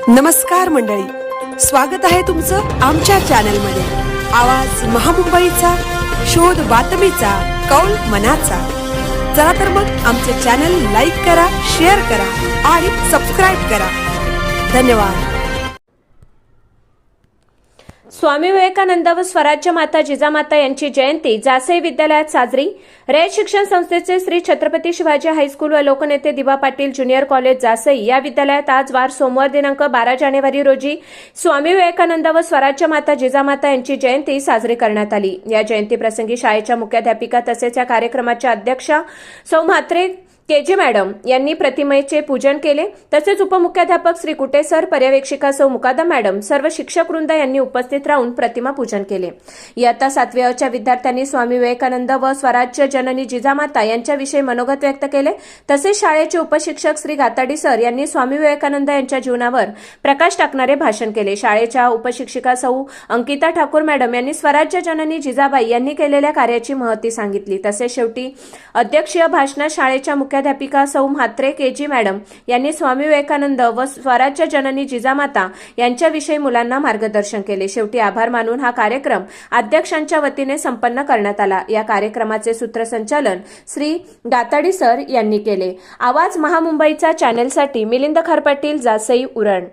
नमस्कार मंडळी, स्वागत आहे तुमचं आमच्या चॅनलमध्ये। आवाज महामुंबईचा, शोध बातमीचा, कौल मनाचा। चला तर मग आमचे चॅनल लाईक करा, शेअर करा आणि सबस्क्राइब करा। धन्यवाद। स्वामी विवेकानंद व स्वराज्य माता जिजामाता यांची जयंती जासई विद्यालयात साजरी। रयत शिक्षण संस्थेचे श्री छत्रपती शिवाजी हायस्कूल व लोकनेते दिवा पाटील ज्युनियर कॉलेज जासई या विद्यालयात आज वार सोमवार दिनांक 12 जानेवारी रोजी स्वामी विवेकानंद व स्वराज्य माता जिजामाता यांची जयंती साजरी करण्यात आली। या जयंतीप्रसंगी शाळेच्या मुख्याध्यापिका तसेच या कार्यक्रमाच्या अध्यक्षा सौ म्हात्रे केजी मॅडम यांनी प्रतिमेचे पूजन केले। तसेच उपमुख्याध्यापक श्री कुटे सर, पर्यवेक्षिका सौ मुकादम मॅडम, सर्व शिक्षक वृंद यांनी उपस्थित राहून प्रतिमा पूजन केले। इयत्ता 7वी अ च्या विद्यार्थ्यांनी स्वामी विवेकानंद व स्वराज्य जननी जिजामाता यांच्याविषयी मनोगत व्यक्त केले। तसेच शाळेचे उपशिक्षक श्री गाताडी सर यांनी स्वामी विवेकानंद यांच्या जीवनावर प्रकाश टाकणारे भाषण केले। शाळेच्या उपशिक्षिका सौ अंकिता ठाकूर मॅडम यांनी स्वराज्य जननी जिजाबाई यांनी केलेल्या कार्याची महती सांगितली। तसेच शेवटी अध्यक्षीय भाषणात शाळेच्या मुख्याध्यापिका सौ म्हात्रे केजी मॅडम यांनी स्वामी विवेकानंद व स्वराज्य जननी जिजामाता यांच्याविषयी मुलांना मार्गदर्शन केले। शेवटी आभार मानून हा कार्यक्रम अध्यक्षांच्या वतीने संपन्न करण्यात आला। या कार्यक्रमाचे सूत्रसंचालन श्री गाताडी सर यांनी केले। आवाज महामुंबईचा चॅनेलसाठी मिलिंद खरपाटील, जासई, उरण।